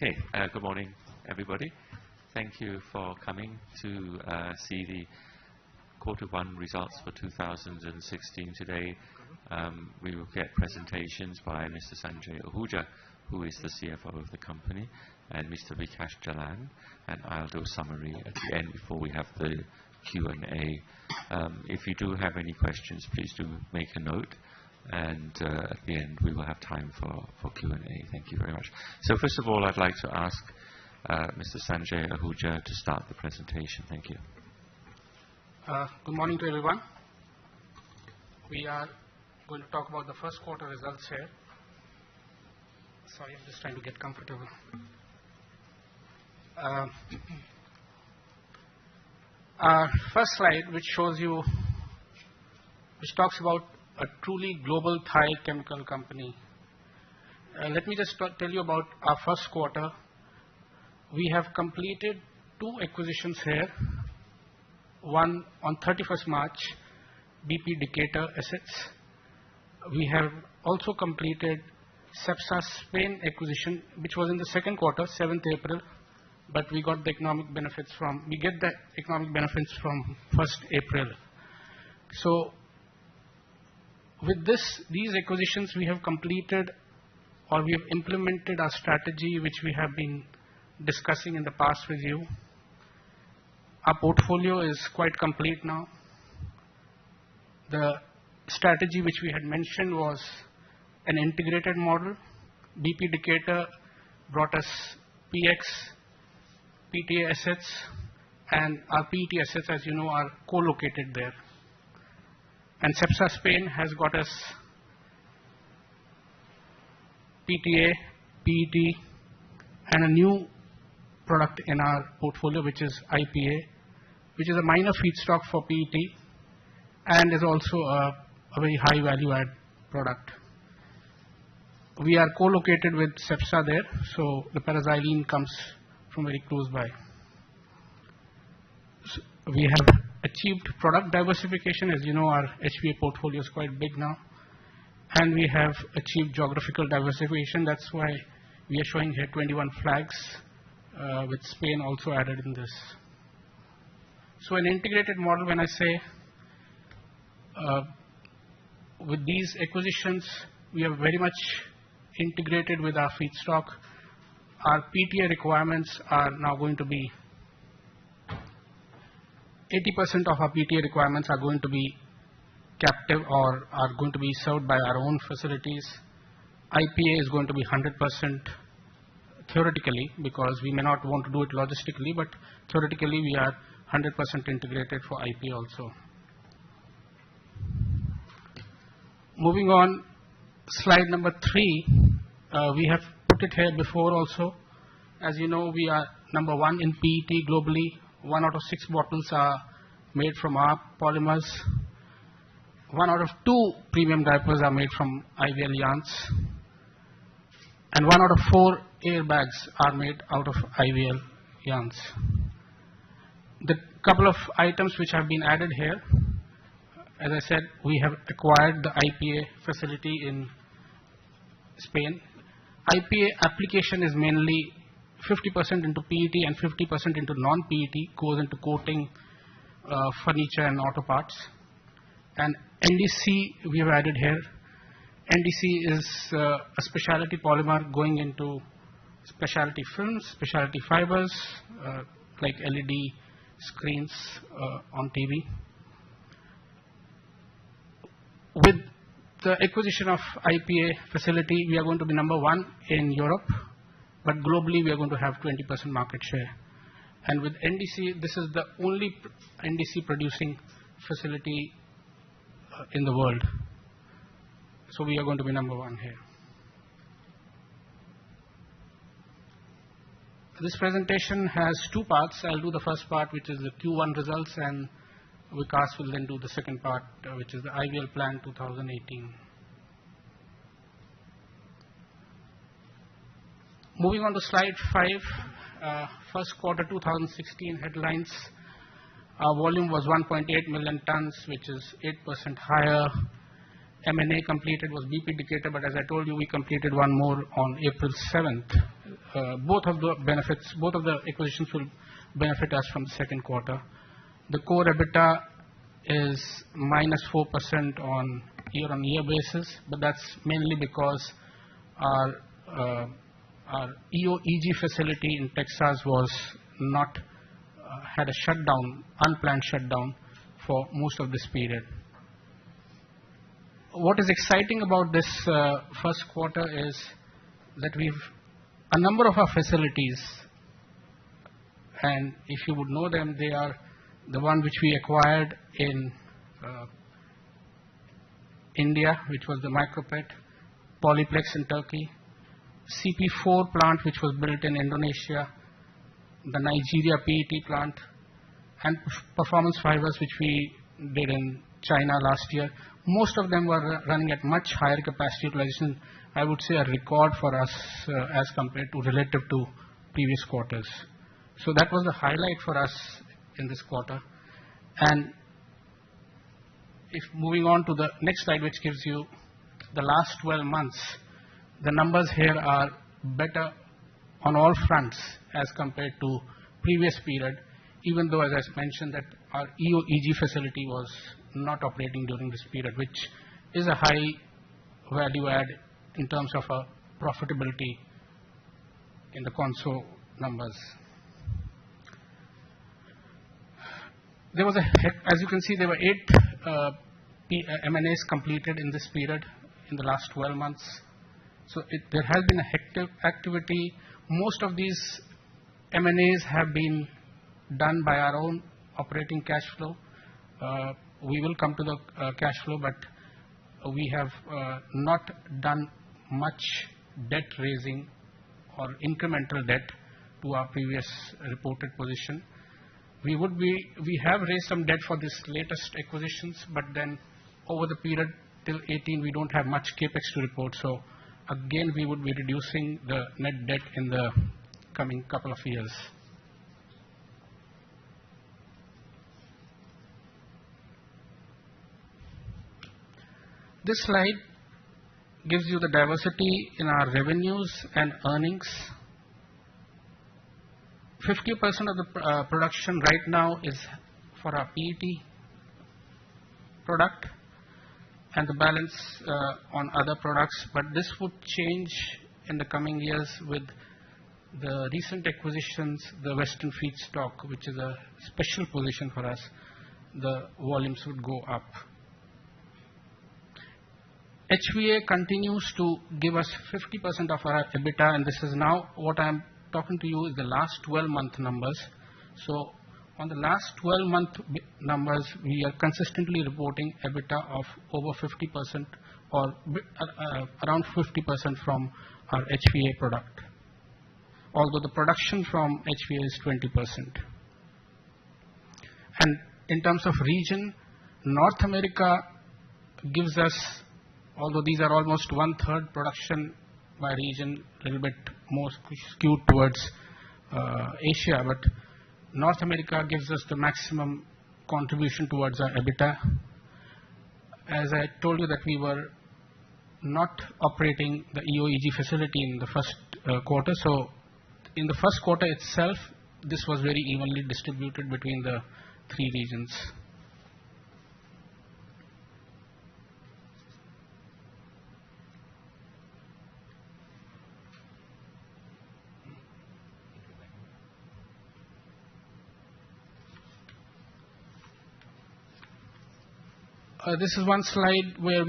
Okay, good morning, everybody. Thank you for coming to see the Q1 results for 2016 today. We will get presentations by Mr. Sanjay Ahuja, who is the CFO of the company, and Mr. Vikash Jalan, and I'll do a summary at the end before we have the Q&A. If you do have any questions, please do make a note, and at the end we will have time for Q&A. Thank you very much. So first of all, I'd like to ask Mr. Sanjay Ahuja to start the presentation. Thank you. Good morning to everyone. We are going to talk about the first quarter results here. Sorry, I'm just trying to get comfortable. Our first slide, which talks about a truly global Thai chemical company. Let me just tell you about our first quarter. We have completed 2 acquisitions here. One on 31st March, BP Decatur assets. We have also completed Cepsa Spain acquisition, which was in the second quarter, 7th April, but we get the economic benefits from 1st April. So with these acquisitions, we have completed, or we have implemented our strategy, which we have been discussing in the past with you. Our portfolio is quite complete now. The strategy which we had mentioned was an integrated model. BP Decatur brought us PX, PTA assets, and our PET assets, as you know, are co-located there. And Cepsa Spain has got us PTA, PET, and a new product in our portfolio, which is IPA, which is a minor feedstock for PET and is also a very high value add product. We are co-located with Cepsa there, so the paraxylene comes from very close by. So we have achieved product diversification. As you know, our HVA portfolio is quite big now, and we have achieved geographical diversification. That's why we are showing here 21 flags, with Spain also added in this. So an integrated model, when I say with these acquisitions, we are very much integrated with our feedstock. Our PTA requirements are now going to be 80% of our PTA requirements are going to be captive or are going to be served by our own facilities. IPA is going to be 100% theoretically, because we may not want to do it logistically, but theoretically we are 100% integrated for IPA also. Moving on, slide number 3, we have put it here before also. As you know, we are number 1 in PET globally. 1 out of 6 bottles are made from our polymers. 1 out of 2 premium diapers are made from IVL yarns. And 1 out of 4 airbags are made out of IVL yarns. The couple of items which have been added here, as I said, we have acquired the IPA facility in Spain. IPA application is mainly 50% into PET and 50% into non-PET, goes into coating, furniture and auto parts. And NDC we have added here. NDC is a specialty polymer going into specialty films, specialty fibers, like LED screens on TV. With the acquisition of IPA facility, we are going to be number 1 in Europe, but globally we are going to have 20% market share. And with NDC, this is the only NDC producing facility in the world. So we are going to be number 1 here. This presentation has 2 parts. I'll do the first part, which is the Q1 results, and Vikas will then do the second part, which is the IVL Plan 2018. Moving on to slide 5, first quarter 2016 headlines. Our volume was 1.8 million tons, which is 8% higher. M&A completed was BP Decatur, but as I told you, we completed one more on April 7th. Both of the acquisitions will benefit us from the second quarter. The core EBITDA is -4% on year-on-year basis, but that's mainly because our EO/EG facility in Texas was not had a shutdown, unplanned shutdown for most of this period. What is exciting about this first quarter is that a number of our facilities, and if you would know them, they are the one which we acquired in India, which was the Micropet, Polyplex in Turkey, CP4 plant, which was built in Indonesia, the Nigeria PET plant, and Performance Fibers, which we did in China last year. Most of them were running at much higher capacity utilization. I would say a record for us as compared to relative to previous quarters. So that was the highlight for us in this quarter. And if moving on to the next slide, which gives you the last 12 months, the numbers here are better on all fronts as compared to previous period, even though, as I mentioned, that our EO/EG facility was not operating during this period, which is a high value add in terms of profitability in the console numbers. There was as you can see, there were 8 M&As completed in this period in the last 12 months. So there has been a hectic activity. Most of these M&As have been done by our own operating cash flow. We will come to the cash flow, but we have not done much debt raising or incremental debt to our previous reported position. We have raised some debt for this latest acquisitions, but then over the period till 18, we don't have much capex to report. So again, we would be reducing the net debt in the coming couple of years. This slide gives you the diversity in our revenues and earnings. 50% of the production right now is for our PET product, and the balance on other products. But this would change in the coming years with the recent acquisitions, the Western Feedstock, which is a special position for us. The volumes would go up. HVA continues to give us 50% of our EBITDA, and this is now what I'm talking to you is the last 12-month numbers. So on the last 12-month numbers, we are consistently reporting EBITDA of over 50% or around 50% from our HVA product, although the production from HVA is 20%. And in terms of region, North America gives us, although these are almost 1/3 production by region, a little bit more skewed towards Asia, but North America gives us the maximum contribution towards our EBITDA. As I told you that we were not operating the EO/EG facility in the first quarter, so in the first quarter itself, this was very evenly distributed between the 3 regions. This is one slide where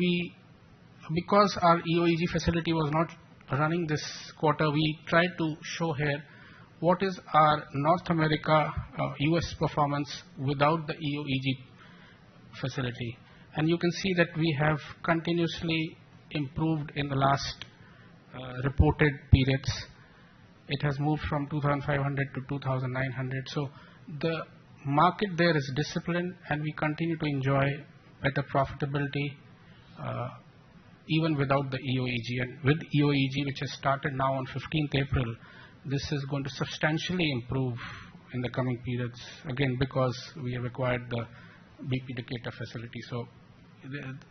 because our EO/EG facility was not running this quarter, we tried to show here what is our North America, US performance without the EO/EG facility. And you can see that we have continuously improved in the last reported periods. It has moved from 2,500 to 2,900. So the market there is disciplined, and we continue to enjoy better profitability even without the EO/EG. And with EO/EG, which has started now on 15th April, this is going to substantially improve in the coming periods, again because we have acquired the BP Decatur facility. So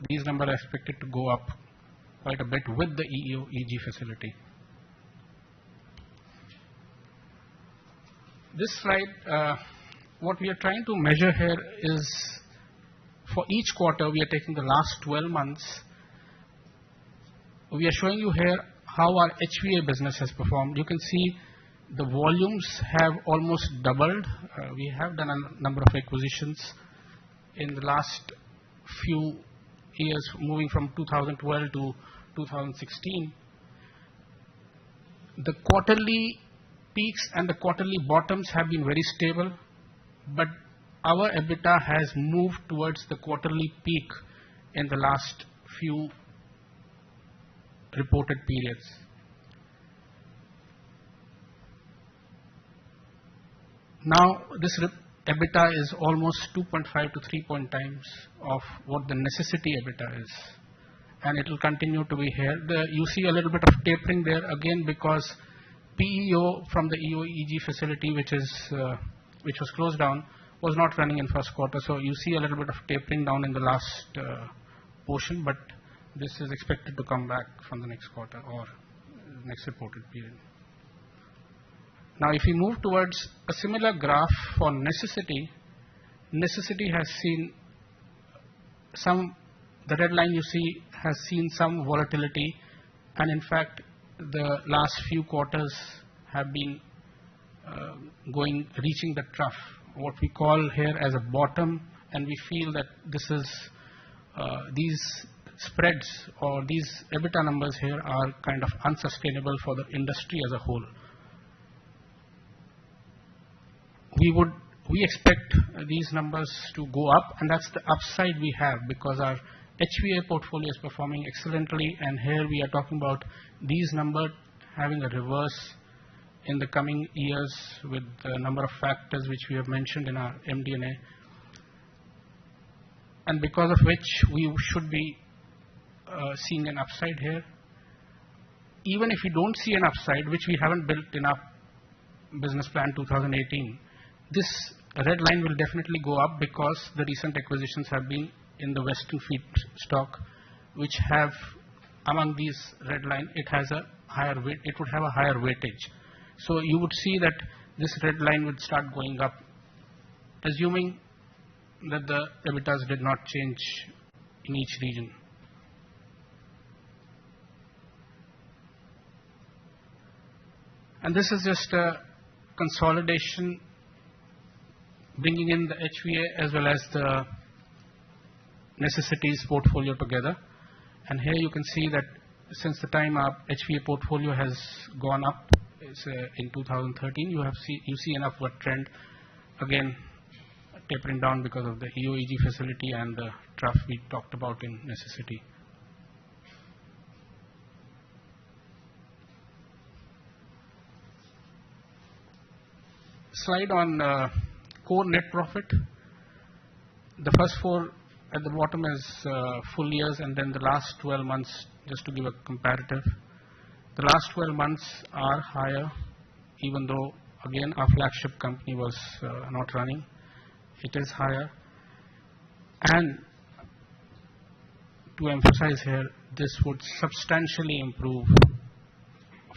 these numbers are expected to go up quite a bit with the EO/EG facility. This slide, what we are trying to measure here is, for each quarter, we are taking the last 12 months. We are showing you here how our HVA business has performed. You can see the volumes have almost doubled. We have done a number of acquisitions in the last few years, moving from 2012 to 2016. The quarterly peaks and the quarterly bottoms have been very stable, but our EBITDA has moved towards the quarterly peak in the last few reported periods. Now, this EBITDA is almost 2.5 to 3 times of what the necessity EBITDA is, and it will continue to be here. You see a little bit of tapering there again because PEO from the EO/EG facility, which was closed down, was not running in first quarter. So you see a little bit of tapering down in the last portion, but this is expected to come back from the next quarter or next reported period. Now, if we move towards a similar graph for necessity has seen the red line you see has seen some volatility, and in fact, the last few quarters have been reaching the trough, what we call here as a bottom, and we feel that this is these spreads or these EBITDA numbers here are kind of unsustainable for the industry as a whole. We expect these numbers to go up, and that's the upside we have because our HVA portfolio is performing excellently, and here we are talking about these numbers having a reverse in the coming years with the number of factors which we have mentioned in our MD&A, and because of which we should be seeing an upside here. Even if we don't see an upside, which we haven't built in our business plan 2018, this red line will definitely go up because the recent acquisitions have been in the Western feedstock, which have, among these red line, it has a higher weight. It would have a higher weightage. So you would see that this red line would start going up, assuming that the EBITDAs did not change in each region. And this is just a consolidation, bringing in the HVA as well as the necessities portfolio together. And here you can see that since the time our HVA portfolio has gone up in 2013, you see an upward trend, again tapering down because of the EO/EG facility and the trough we talked about in necessity. Slide on core net profit. The first four at the bottom is full years, and then the last 12 months, just to give a comparative. The last 12 months are higher, even though, again, our flagship company was not running. It is higher. And to emphasize here, this would substantially improve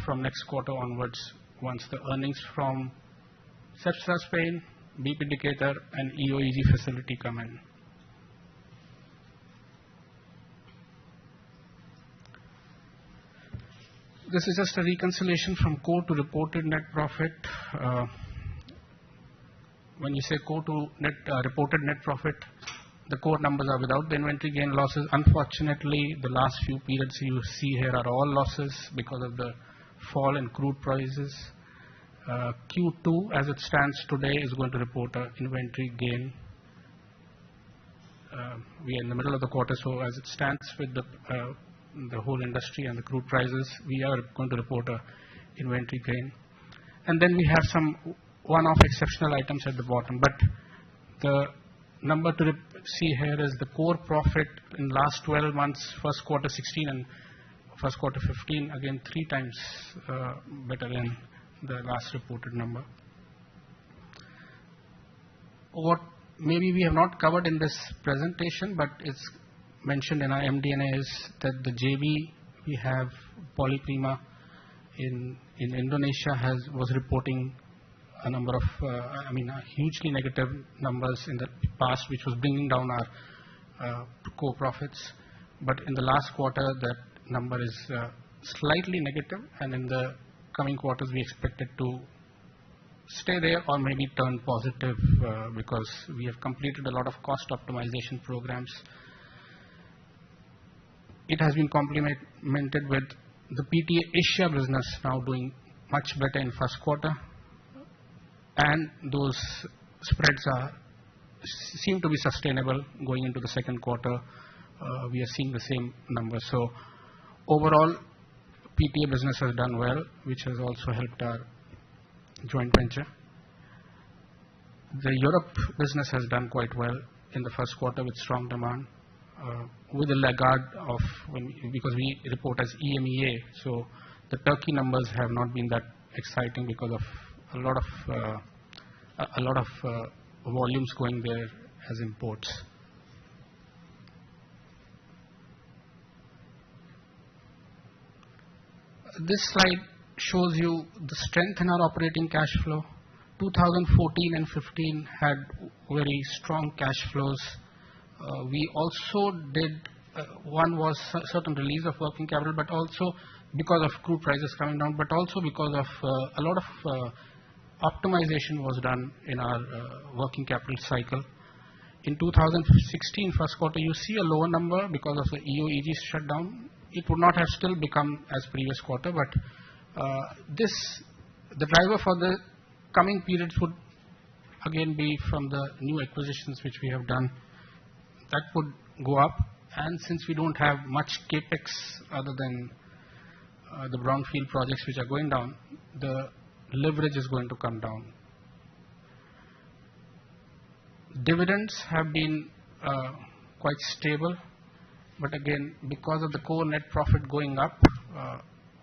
from next quarter onwards once the earnings from Cepsa Spain, BP Decatur, and EO/EG facility come in. This is just a reconciliation from core to reported net profit. When you say core to reported net profit, the core numbers are without the inventory gain losses. Unfortunately, the last few periods you see here are all losses because of the fall in crude prices. Q2, as it stands today, is going to report an inventory gain. We are in the middle of the quarter, so as it stands with the whole industry and the crude prices, we are going to report an inventory gain. And then we have some one-off exceptional items at the bottom. But the number to see here is the core profit in last 12 months, first quarter 16 and first quarter 15, again 3 times better than the last reported number. What maybe we have not covered in this presentation, but it's mentioned in our MD&A is that the JV we have, Polyprima in Indonesia, was reporting a number of, hugely negative numbers in the past, which was bringing down our core profits. But in the last quarter, that number is slightly negative, and in the coming quarters, we expect it to stay there or maybe turn positive because we have completed a lot of cost optimization programs. It has been complemented with the PTA Asia business now doing much better in first quarter, and those spreads seem to be sustainable going into the second quarter. We are seeing the same numbers. So overall, PTA business has done well, which has also helped our joint venture. The Europe business has done quite well in the first quarter with strong demand, with a laggard of because we report as EMEA. So the Turkey numbers have not been that exciting because of a lot of volumes going there as imports. This slide shows you the strength in our operating cash flow. 2014 and 15 had very strong cash flows. We also did, one was certain release of working capital, but also because of crude prices coming down, but also because of a lot of optimization was done in our working capital cycle. In 2016 first quarter, you see a lower number because of the EOEG shutdown. It would not have still become as previous quarter, but the driver for the coming periods would again be from the new acquisitions which we have done. That would go up, and since we don't have much capex other than the brownfield projects which are going down, the leverage is going to come down. Dividends have been quite stable, but again, because of the core net profit going up,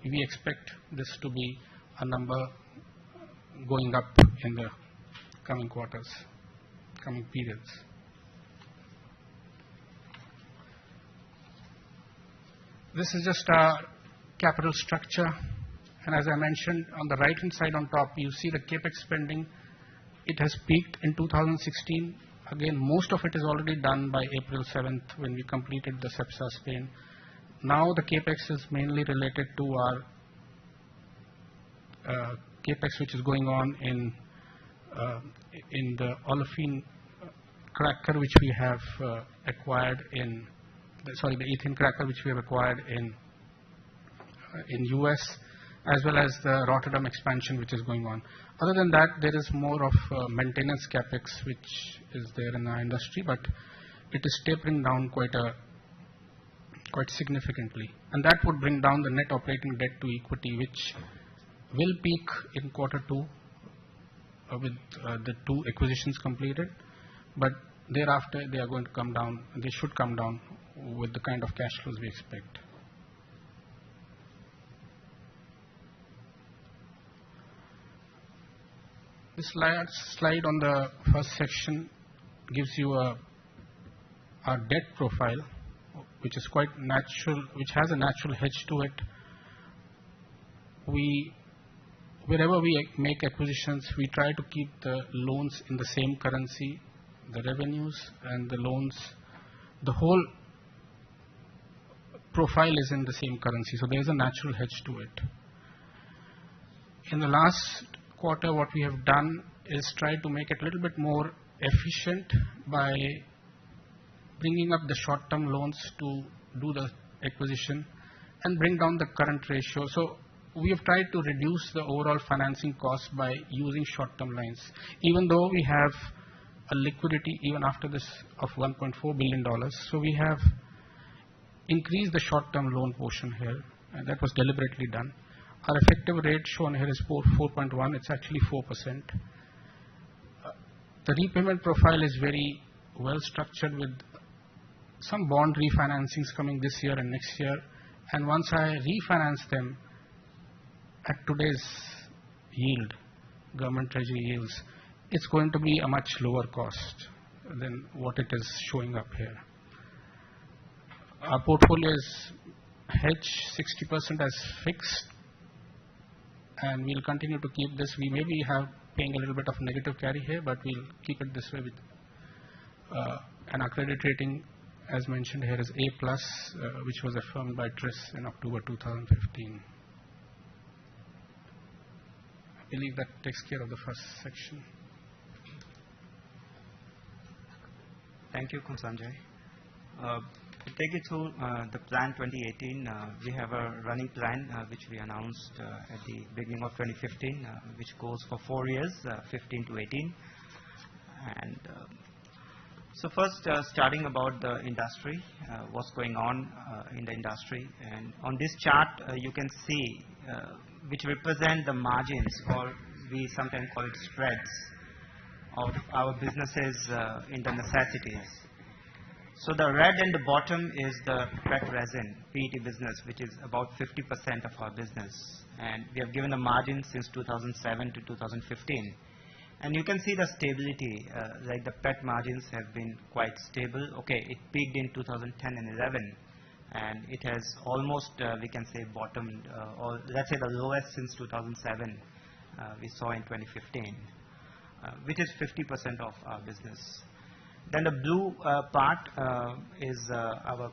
we expect this to be a number going up in the coming quarters, coming periods. This is just our capital structure, and as I mentioned, on the right hand side on top, you see the capex spending. It has peaked in 2016. Again, most of it is already done by April 7th when we completed the CEPSA Spain. Now the capex is mainly related to our capex which is going on in the olefin cracker which we have acquired in, the ethane cracker which we have acquired in US, as well as the Rotterdam expansion which is going on. Other than that, there is more of maintenance capex which is there in our industry, but it is tapering down quite significantly, and that would bring down the net operating debt to equity, which will peak in quarter 2 with the 2 acquisitions completed, but thereafter they are going to come down. They should come down with the kind of cash flows we expect. This slide on the first section gives you our debt profile, which is quite natural, which has a natural hedge to it. Wherever we make acquisitions, we try to keep the loans in the same currency, the revenues and the loans, the whole profile is in the same currency, so there is a natural hedge to it. In the last quarter, what we have done is try to make it a little bit more efficient by bringing up the short-term loans to do the acquisition and bring down the current ratio. So we have tried to reduce the overall financing cost by using short-term lines, even though we have a liquidity even after this of $1.4 billion. So we have increased the short-term loan portion here, and that was deliberately done. Our effective rate shown here is 4.1. It's actually 4%. The repayment profile is very well structured with some bond refinancings coming this year and next year. And once I refinance them at today's yield, government treasury yields, it's going to be a much lower cost than what it is showing up here. Our portfolio is hedged 60% as fixed, and we'll continue to keep this. We may be paying a little bit of negative carry here, but we'll keep it this way with an our credit rating, as mentioned here, is A+, which was affirmed by TRIS in October 2015. I believe that takes care of the first section. Thank you, Sanjay. To take you through the plan 2018, we have a running plan which we announced at the beginning of 2015, which goes for 4 years, 15 to 18. And so first, starting about the industry, what's going on in the industry. And on this chart, you can see which represent the margins, or we sometimes call it spreads, of our businesses in the necessities. So the red in the bottom is the PET resin, PET business, which is about 50% of our business. And we have given a margin since 2007 to 2015. And you can see the stability, like the PET margins have been quite stable. Okay, it peaked in 2010 and 11, and it has almost, we can say, bottomed, or let's say the lowest since 2007 we saw in 2015, which is 50% of our business. Then the blue part is our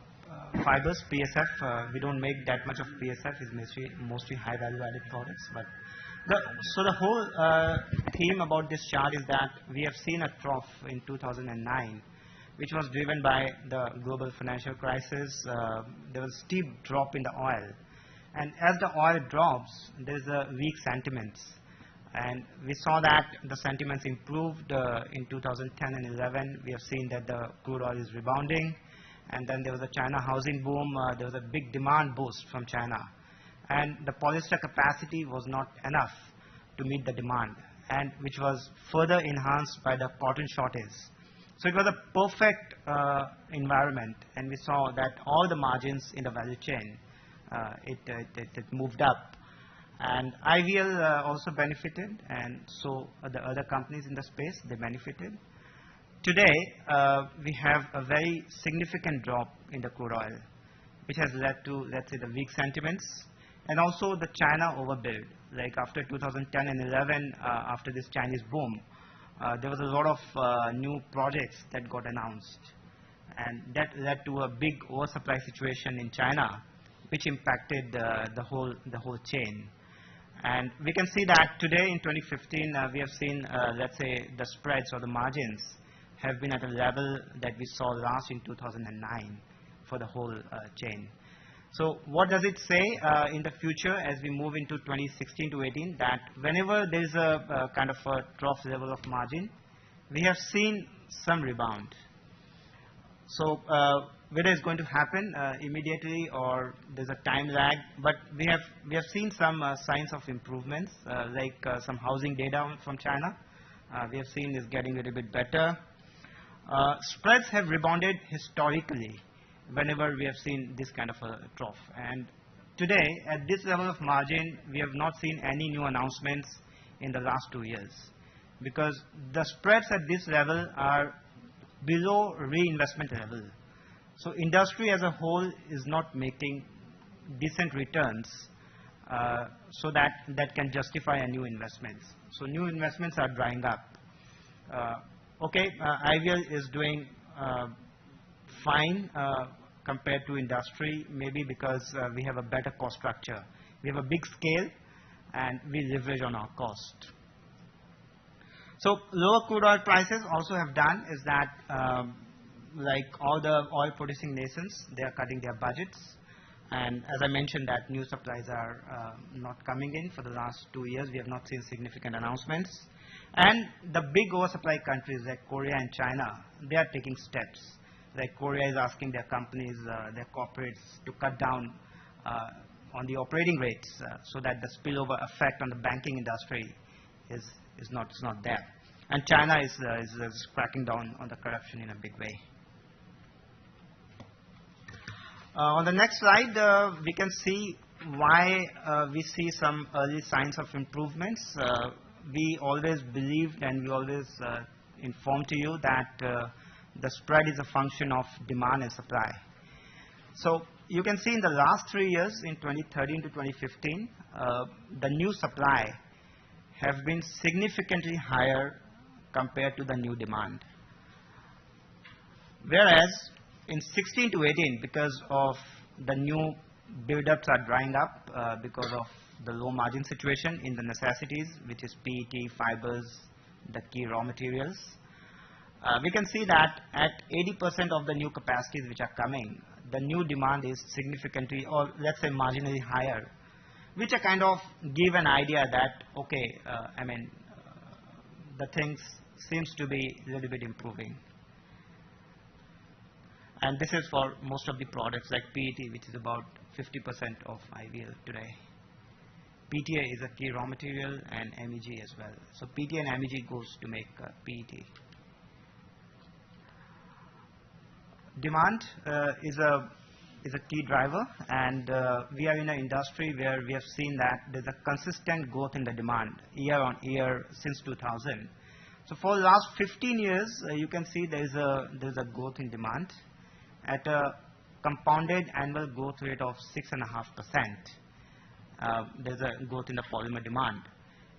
fibers, PSF. We don't make that much of PSF. It's mostly high value added products. But so the whole theme about this chart is that we have seen a trough in 2009, which was driven by the global financial crisis. There was a steep drop in the oil. And as the oil drops, there's a weak sentiments. And we saw that the sentiments improved in 2010 and 11. We have seen that the crude oil is rebounding. And then there was a China housing boom. There was a big demand boost from China. And the polyester capacity was not enough to meet the demand, and which was further enhanced by the cotton shortage. So it was a perfect environment. And we saw that all the margins in the value chain, it moved up. And IVL also benefited, and so the other companies in the space, they benefited. Today, we have a very significant drop in the crude oil, which has led to, let's say, the weak sentiments, and also the China overbuild. Like after 2010 and 11, after this Chinese boom, there was a lot of new projects that got announced, and that led to a big oversupply situation in China, which impacted the whole chain. And we can see that today in 2015, we have seen, let's say, the spreads or the margins have been at a level that we saw last in 2009 for the whole chain. So what does it say in the future as we move into 2016 to 18? That whenever there is a kind of a trough level of margin, we have seen some rebound. So whether it's going to happen immediately or there's a time lag, but we have seen some signs of improvements, like some housing data from China. We have seen is getting a little bit better. Spreads have rebounded historically whenever we have seen this kind of a trough. And today, at this level of margin, we have not seen any new announcements in the last 2 years, because the spreads at this level are below reinvestment level. So industry as a whole is not making decent returns so that can justify a new investments. So new investments are drying up. Okay, IVL is doing fine compared to industry, maybe because we have a better cost structure. We have a big scale and we leverage on our cost. So lower crude oil prices also have done is that like all the oil producing nations, they are cutting their budgets. And as I mentioned, that new supplies are not coming in for the last 2 years. We have not seen significant announcements. And the big oversupply countries like Korea and China, they are taking steps. Like Korea is asking their companies, their corporates to cut down on the operating rates so that the spillover effect on the banking industry is not there. And China is cracking down on the corruption in a big way. On the next slide, we can see why we see some early signs of improvements. We always believed and we always informed to you that the spread is a function of demand and supply. So you can see in the last 3 years, in 2013 to 2015, the new supply have been significantly higher compared to the new demand. Whereas in 16 to 18, because of the new build-ups are drying up because of the low margin situation in the necessities, which is PET, fibers, the key raw materials. We can see that at 80% of the new capacities which are coming, the new demand is significantly, or let's say marginally higher, which are kind of give an idea that, okay, the things seems to be a little bit improving. And this is for most of the products like PET, which is about 50% of IVL today. PTA is a key raw material, and MEG as well. So PTA and MEG goes to make PET. Demand is a key driver, and we are in an industry where we have seen that there's a consistent growth in the demand year on year since 2000. So for the last 15 years, you can see there's a growth in demand at a compounded annual growth rate of 6.5%. There's a growth in the polymer demand.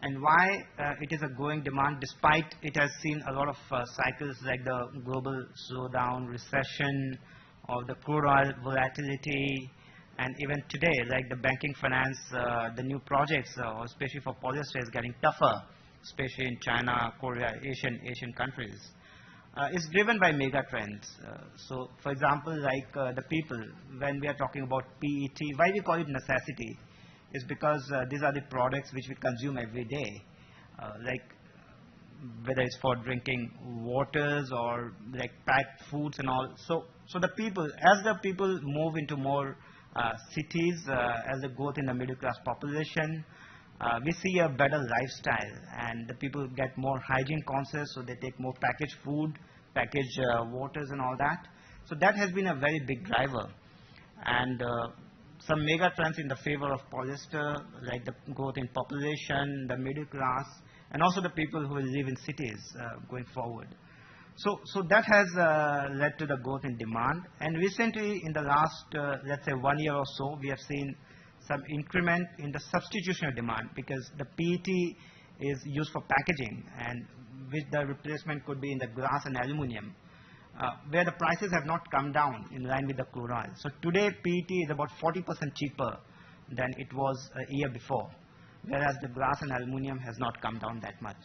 And why it is a growing demand despite it has seen a lot of cycles like the global slowdown, recession, or the crude oil volatility, and even today like the banking finance, the new projects, especially for polyester, is getting tougher, especially in China, Korea, Asian countries. Is driven by mega trends. So for example, like the people, when we are talking about PET, why we call it necessity is because these are the products which we consume every day, like whether it's for drinking waters or like packed foods and all. So the people, as the people move into more cities, as the growth in the middle class population, we see a better lifestyle, and the people get more hygiene conscious, so they take more packaged food, packaged waters and all that. So that has been a very big driver. And some mega trends in the favor of polyester, like the growth in population, the middle class, and also the people who will live in cities going forward. So that has led to the growth in demand. And recently, in the last, let's say 1 year or so, we have seen some increment in the substitution of demand, because the PET is used for packaging, and which the replacement could be in the glass and aluminum, where the prices have not come down in line with the crude oil. So today PET is about 40% cheaper than it was a year before, whereas the glass and aluminum has not come down that much.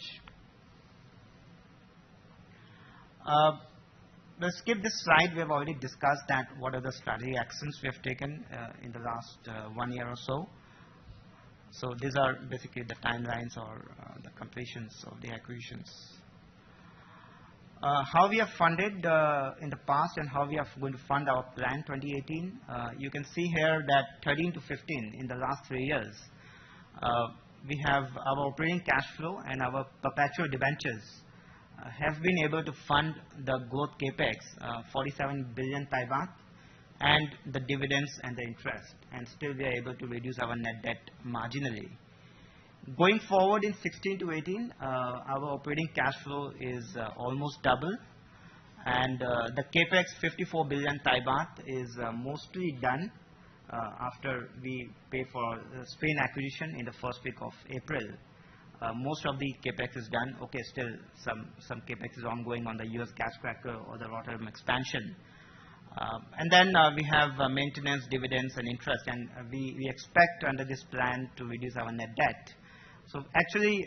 We'll skip this slide. We have already discussed that what are the strategy actions we have taken in the last 1 year or so. So these are basically the timelines or the completions of the acquisitions. How we have funded in the past and how we are going to fund our plan 2018. You can see here that 13 to 15 in the last 3 years, we have our operating cash flow and our perpetual debentures have been able to fund the growth capex, 47 billion Thai baht, and the dividends and the interest, and still we are able to reduce our net debt marginally. Going forward in 16 to 18, our operating cash flow is almost double, and the capex 54 billion Thai baht is mostly done after we pay for the Spain acquisition in the first week of April. Most of the capex is done. Okay, still some capex is ongoing on the US gas cracker or the Rotterdam expansion. And then we have maintenance, dividends and interest, and we expect under this plan to reduce our net debt. So actually,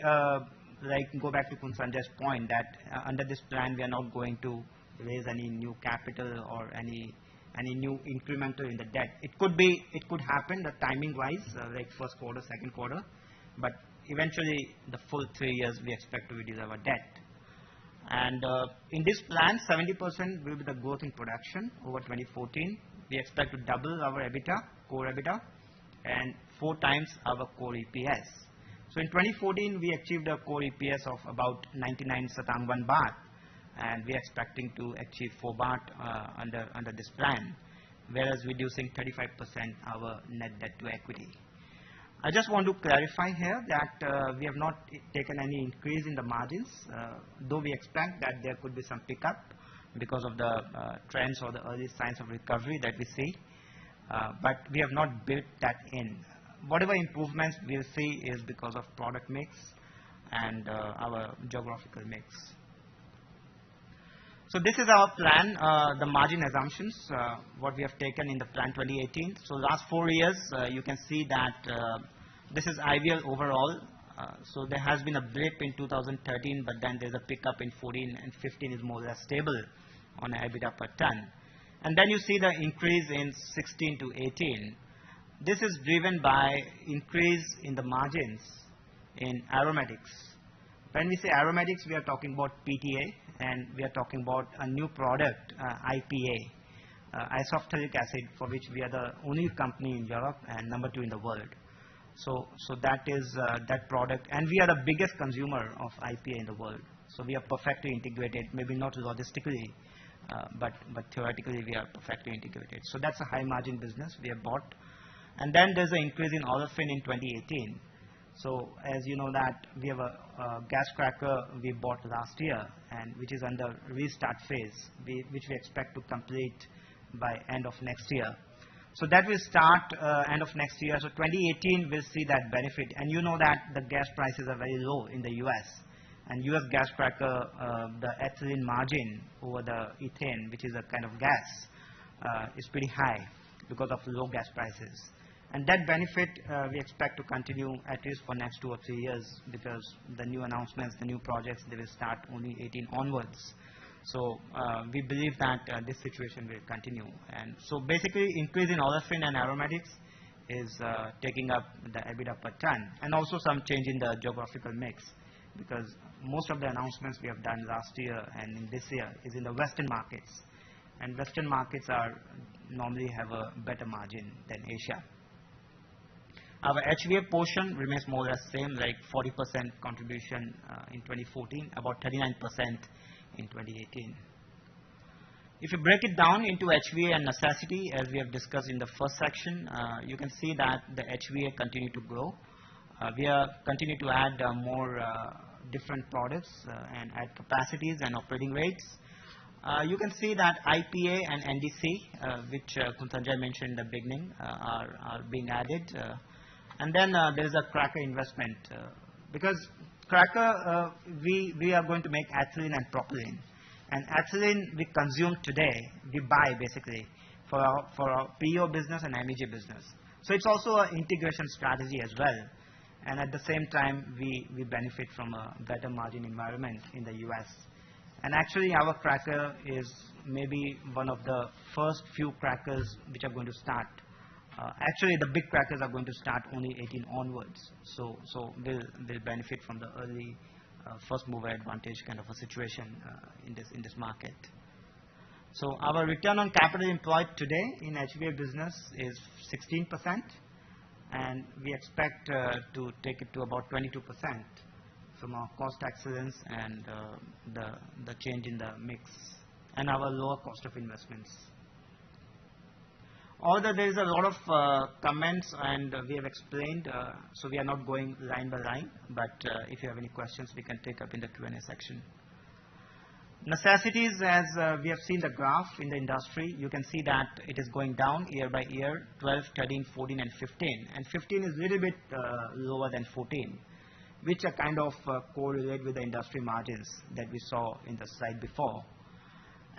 like go back to Khun Sanjay's point that under this plan we are not going to raise any new capital or any new incremental in the debt. It could happen the timing wise, like first quarter, second quarter, but eventually the full 3 years we expect to reduce our debt. And in this plan, 70% will be the growth in production over 2014. We expect to double our EBITDA, core EBITDA, and 4 times our core EPS. So in 2014, we achieved a core EPS of about 99 satang 1 baht, and we are expecting to achieve 4 baht under this plan, whereas reducing 35% our net debt to equity. I just want to clarify here that we have not taken any increase in the margins, though we expect that there could be some pickup because of the trends or the early signs of recovery that we see. but we have not built that in. Whatever improvements we'll see is because of product mix and our geographical mix. So this is our plan, the margin assumptions, what we have taken in the plan 2018. So last 4 years, you can see that this is IVL overall. So there has been a blip in 2013, but then there's a pickup in 14, and 15 is more or less stable on EBITDA per ton. And then you see the increase in 16 to 18. This is driven by increase in the margins in aromatics. When we say aromatics, we are talking about PTA, and we are talking about a new product, IPA, isophthalic acid, for which we are the only company in Europe and number 2 in the world. So that is that product, and we are the biggest consumer of IPA in the world. So we are perfectly integrated, maybe not logistically, but theoretically we are perfectly integrated. So that's a high margin business we have bought. And then there's an increase in olefin in 2018. So as you know that we have a gas cracker we bought last year, and which is under restart phase, which we expect to complete by end of next year. So that will start end of next year. So 2018 will see that benefit. And you know that the gas prices are very low in the US. And US gas cracker, the ethylene margin over the ethane, which is a kind of gas, is pretty high because of low gas prices. And that benefit we expect to continue at least for next 2 or 3 years, because the new announcements, the new projects, they will start only 18 onwards. So we believe that this situation will continue. And so basically increase in olefin and aromatics is taking up the EBITDA per ton, and also some change in the geographical mix, because most of the announcements we have done last year and in this year is in the Western markets. And Western markets are normally have a better margin than Asia. Our HVA portion remains more or less same, like 40% contribution in 2014, about 39% in 2018. If you break it down into HVA and necessity, as we have discussed in the first section, you can see that the HVA continue to grow. We are continue to add more different products and add capacities and operating rates. You can see that IPA and NDC, which Sanjay mentioned in the beginning, are being added. And then there is a cracker investment, because cracker, we are going to make ethylene and propylene. And ethylene we consume today, we buy basically for our PO business and MEG business. So it's also an integration strategy as well. And at the same time, we benefit from a better margin environment in the US. And actually our cracker is maybe one of the first few crackers which are going to start. Actually the big crackers are going to start only 18 onwards. So we'll benefit from the early first mover advantage kind of a situation in this market. So our return on capital employed today in HVA business is 16%, and we expect to take it to about 22% from our cost excellence and the change in the mix and our lower cost of investments. Although there is a lot of comments and we have explained, so we are not going line by line, but if you have any questions, we can take up in the Q&A section. Necessities, as we have seen the graph in the industry, you can see that it is going down year by year, 12, 13, 14, and 15. And 15 is a little bit lower than 14, which are kind of correlate with the industry margins that we saw in the slide before.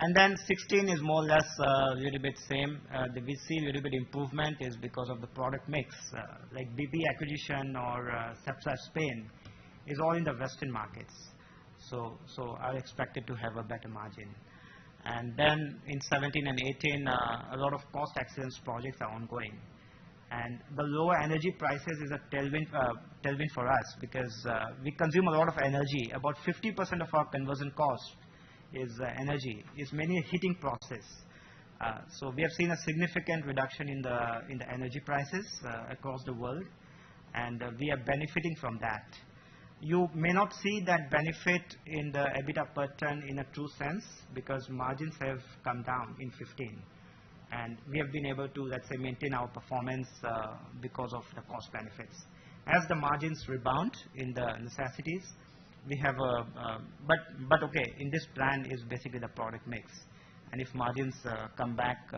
And then 16 is more or less a little bit same. We see a little bit improvement is because of the product mix, like BP acquisition or Cepsa Spain is all in the Western markets. So I expected to have a better margin. And then in 17 and 18, a lot of cost excellence projects are ongoing. And the lower energy prices is a tailwind for us, because we consume a lot of energy. About 50% of our conversion cost is energy. It's mainly a heating process. So we have seen a significant reduction in the energy prices across the world, and we are benefiting from that. You may not see that benefit in the EBITDA per ton in a true sense, because margins have come down in 15. And we have been able to, let's say, maintain our performance because of the cost benefits. As the margins rebound in the necessities, we have a, but okay, in this plan is basically the product mix. and if margins come back,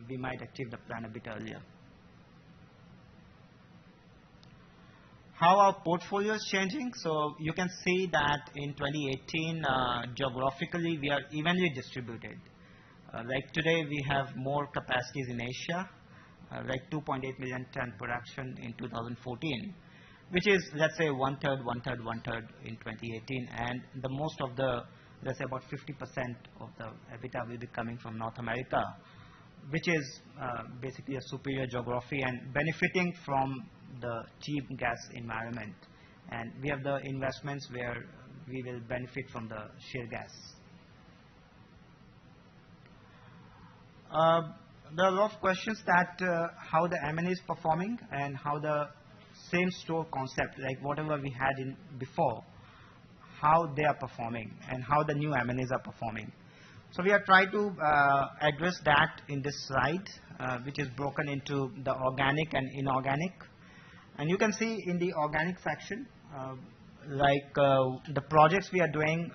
we might achieve the plan a bit earlier. How our portfolio is changing? So you can see that in 2018, geographically we are evenly distributed. Like today, we have more capacities in Asia, like 2.8 million ton production in 2014, which is, let's say, one-third in 2018, and the most of the, let's say, about 50% of the EBITDA will be coming from North America, which is basically a superior geography and benefiting from the cheap gas environment. And we have the investments where we will benefit from the shale gas. There are a lot of questions that how the M&A is performing and how the same store concept, like whatever we had in before, how they are performing and how the new M&As are performing. So we are trying to address that in this slide, which is broken into the organic and inorganic. And you can see in the organic section, the projects we are doing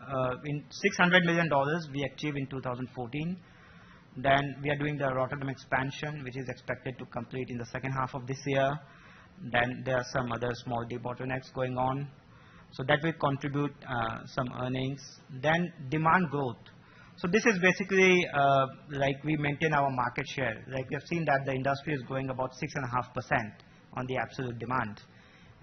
in $600 million we achieved in 2014. Then we are doing the Rotterdam expansion, which is expected to complete in the second half of this year. Then there are some other small debottlenecks going on. So that will contribute some earnings. Then demand growth. So this is basically like we maintain our market share. Like we have seen that the industry is growing about 6.5% on the absolute demand.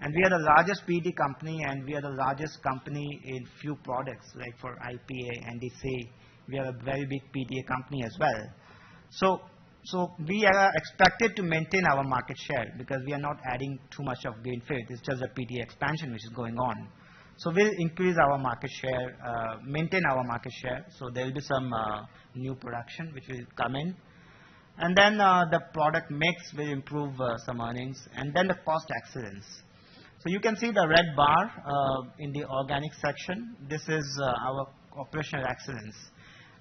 And we are the largest PET company, and we are the largest company in few products, like for IPA, NDC. We are a very big PTA company as well. So we are expected to maintain our market share because we are not adding too much of greenfield. It's just a PTA expansion which is going on. So we'll increase our market share, maintain our market share. So there will be some new production which will come in. And then the product mix will improve some earnings. And then the cost excellence. So you can see the red bar in the organic section. This is our operational excellence.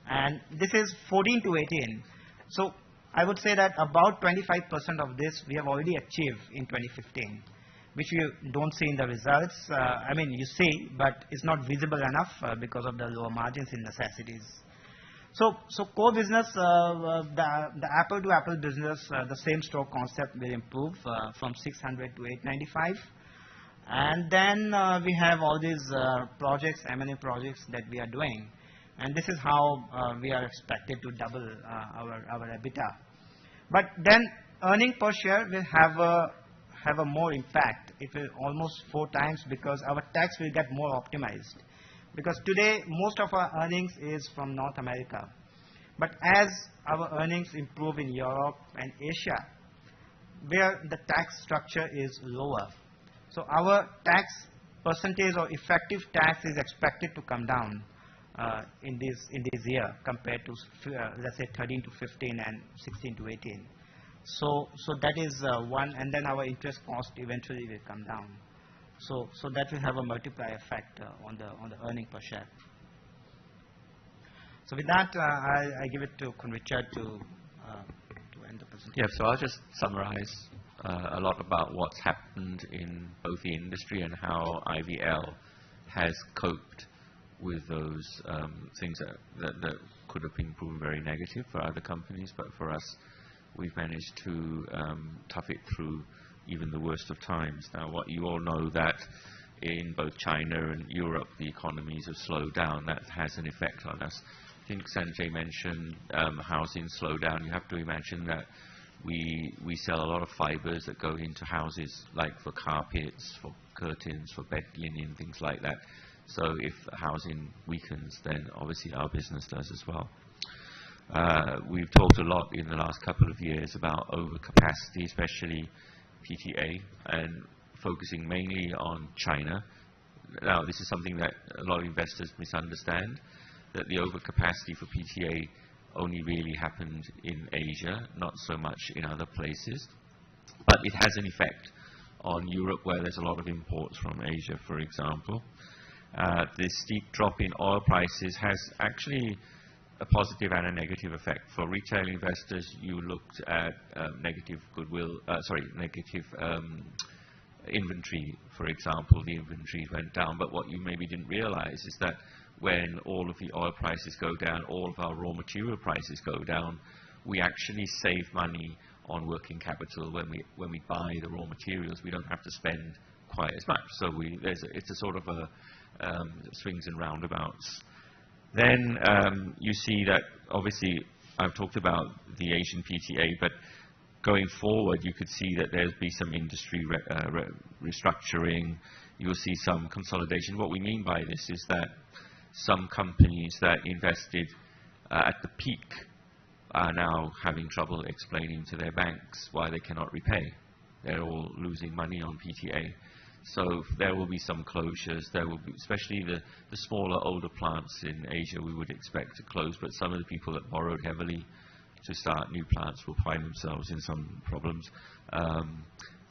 And this is 14 to 18. So I would say that about 25% of this we have already achieved in 2015, which you don't see in the results. I mean, you see, but it's not visible enough because of the lower margins in necessities. So core business, the apple-to-apple business, the same store concept will improve from 600 to 895. And then we have all these projects, M&A projects that we are doing. And this is how we are expected to double our EBITDA. But then earning per share will have a more impact. It will almost 4 times because our tax will get more optimized. Because today most of our earnings is from North America. But as our earnings improve in Europe and Asia, where the tax structure is lower, so our tax percentage or effective tax is expected to come down in this year compared to let's say 13 to 15 and 16 to 18. So that is one, and then our interest cost eventually will come down. So that will have a multiplier effect on the earning per share. So with that, I give it to Richard to end the presentation. Yeah, so I'll just summarize a lot about what's happened in both the industry and how IVL has coped with those things that could have been proven very negative for other companies, but for us, we've managed to tough it through even the worst of times. Now, what you all know that in both China and Europe, the economies have slowed down. That has an effect on us. I think Sanjay mentioned housing slowdown. You have to imagine that we sell a lot of fibers that go into houses, like for carpets, for curtains, for bed linen, things like that. So if housing weakens, then obviously our business does as well. We've talked a lot in the last couple of years about overcapacity, especially PTA, and focusing mainly on China. Now, this is something that a lot of investors misunderstand, that the overcapacity for PTA only really happened in Asia, not so much in other places. But it has an effect on Europe, where there's a lot of imports from Asia, for example. This steep drop in oil prices has actually a positive and a negative effect. For retail investors, you looked at negative inventory, for example. The inventory went down, but what you maybe didn't realize is that when all of the oil prices go down, all of our raw material prices go down, we actually save money on working capital when we buy the raw materials. We don't have to spend quite as much. So it's a sort of a swings and roundabouts. Then you see that obviously I've talked about the Asian PTA, but going forward you could see that there'll be some industry restructuring. You'll see some consolidation. What we mean by this is that some companies that invested at the peak are now having trouble explaining to their banks why they cannot repay. They're all losing money on PTA. So there will be some closures. There will be, especially the smaller, older plants in Asia, we would expect to close. But some of the people that borrowed heavily to start new plants will find themselves in some problems.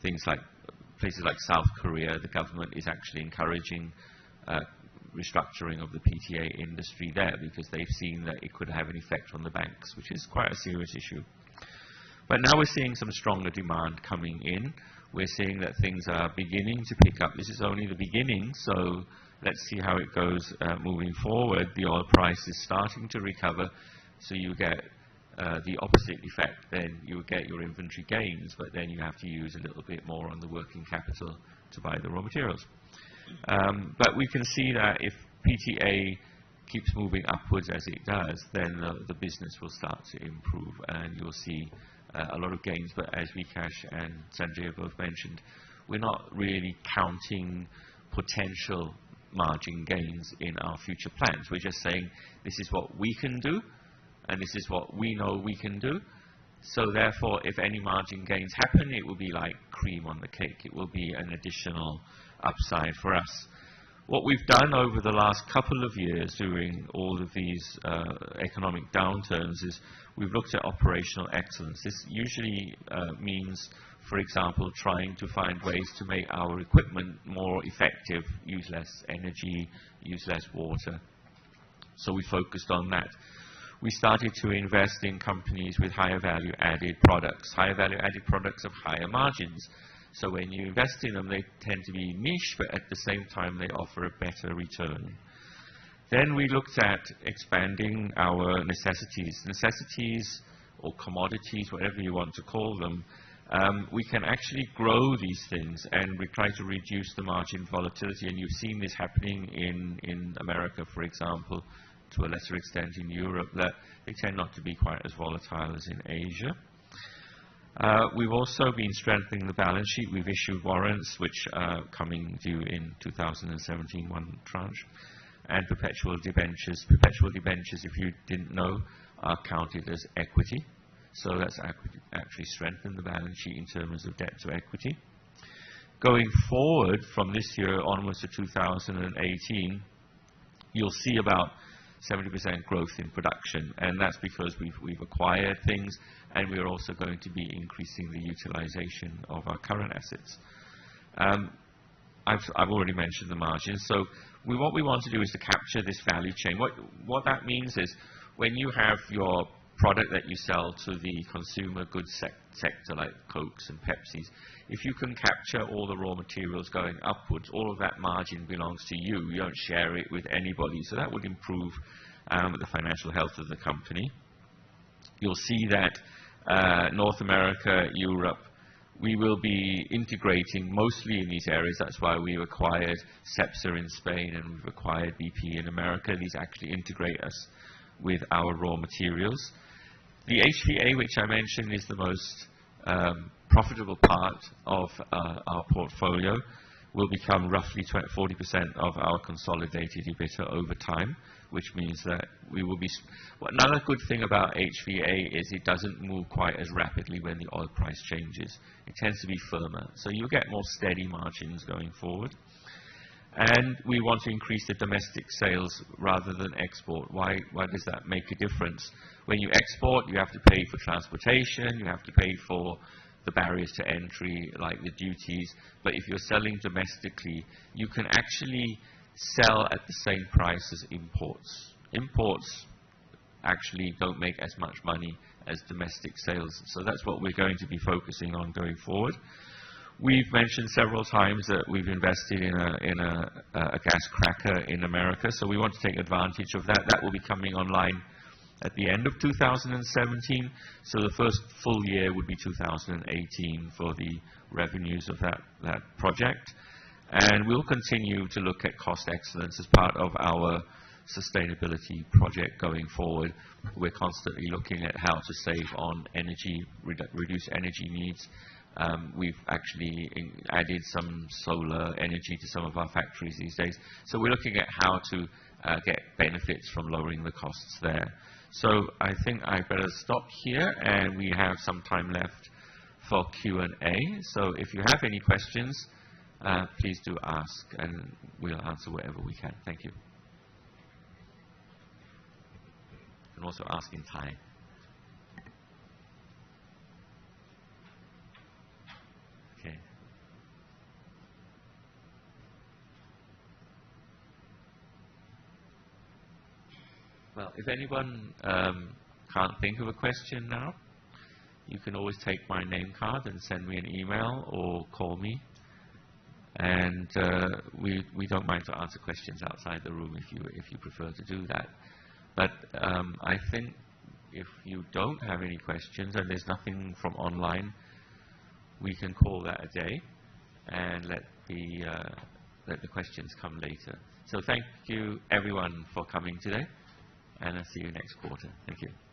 Things like places like South Korea, the government is actually encouraging restructuring of the PTA industry there because they've seen that it could have an effect on the banks, which is quite a serious issue. But now we're seeing some stronger demand coming in. We're seeing that things are beginning to pick up. This is only the beginning, so let's see how it goes moving forward. The oil price is starting to recover, so you get the opposite effect. Then you get your inventory gains, but then you have to use a little bit more on the working capital to buy the raw materials. But we can see that if PTA keeps moving upwards as it does, then the business will start to improve, and you'll see a lot of gains. But as Vikash and Sanjay have both mentioned, we're not really counting potential margin gains in our future plans. We're just saying this is what we can do, and this is what we know we can do. So therefore, if any margin gains happen, it will be like cream on the cake. It will be an additional upside for us. What we've done over the last couple of years during all of these economic downturns is we've looked at operational excellence. This usually means, for example, trying to find ways to make our equipment more effective, use less energy, use less water. So we focused on that. We started to invest in companies with higher value added products of higher margins. So when you invest in them, they tend to be niche, but at the same time, they offer a better return. Then we looked at expanding our necessities or commodities, whatever you want to call them. We can actually grow these things, and we try to reduce the margin volatility. And you've seen this happening in America, for example, to a lesser extent in Europe, that they tend not to be quite as volatile as in Asia. We've also been strengthening the balance sheet. We've issued warrants, which are coming due in 2017, one tranche, and perpetual debentures. Perpetual debentures, if you didn't know, are counted as equity. So that's actually strengthened the balance sheet in terms of debt to equity. Going forward from this year onwards to 2018, you'll see about 70% growth in production, and that's because we've acquired things, and we're also going to be increasing the utilization of our current assets. I've already mentioned the margins. So what we want to do is to capture this value chain. What that means is when you have your product that you sell to the consumer goods sector like Cokes and Pepsis, if you can capture all the raw materials going upwards, all of that margin belongs to you. You don't share it with anybody. So that would improve the financial health of the company. You'll see that North America, Europe, we will be integrating mostly in these areas. That's why we've acquired Cepsa in Spain and we've acquired BP in America. These actually integrate us with our raw materials. The HVA, which I mentioned, is the most profitable part of our portfolio, will become roughly 40% of our consolidated EBITDA over time, which means that we will be... Another good thing about HVA is it doesn't move quite as rapidly when the oil price changes. It tends to be firmer, so you'll get more steady margins going forward. And we want to increase the domestic sales rather than export. Why does that make a difference? When you export, you have to pay for transportation, you have to pay for the barriers to entry, like the duties. But if you're selling domestically, you can actually sell at the same price as imports. Imports actually don't make as much money as domestic sales. So that's what we're going to be focusing on going forward. We've mentioned several times that we've invested in a gas cracker in America, so we want to take advantage of that. That will be coming online at the end of 2017, so the first full year would be 2018 for the revenues of that project. And we'll continue to look at cost excellence as part of our sustainability project going forward. We're constantly looking at how to save on energy, reduce energy needs. We've actually added some solar energy to some of our factories these days. So we're looking at how to get benefits from lowering the costs there. So I think I better stop here, and we have some time left for Q&A. So if you have any questions, please do ask, and we'll answer whatever we can. Thank you. You can also ask in Thai. Okay. Well, if anyone can't think of a question now, you can always take my name card and send me an email or call me. And we don't mind to answer questions outside the room if you prefer to do that. But I think if you don't have any questions and there's nothing from online, we can call that a day and let the questions come later. So thank you everyone for coming today, and I'll see you next quarter. Thank you.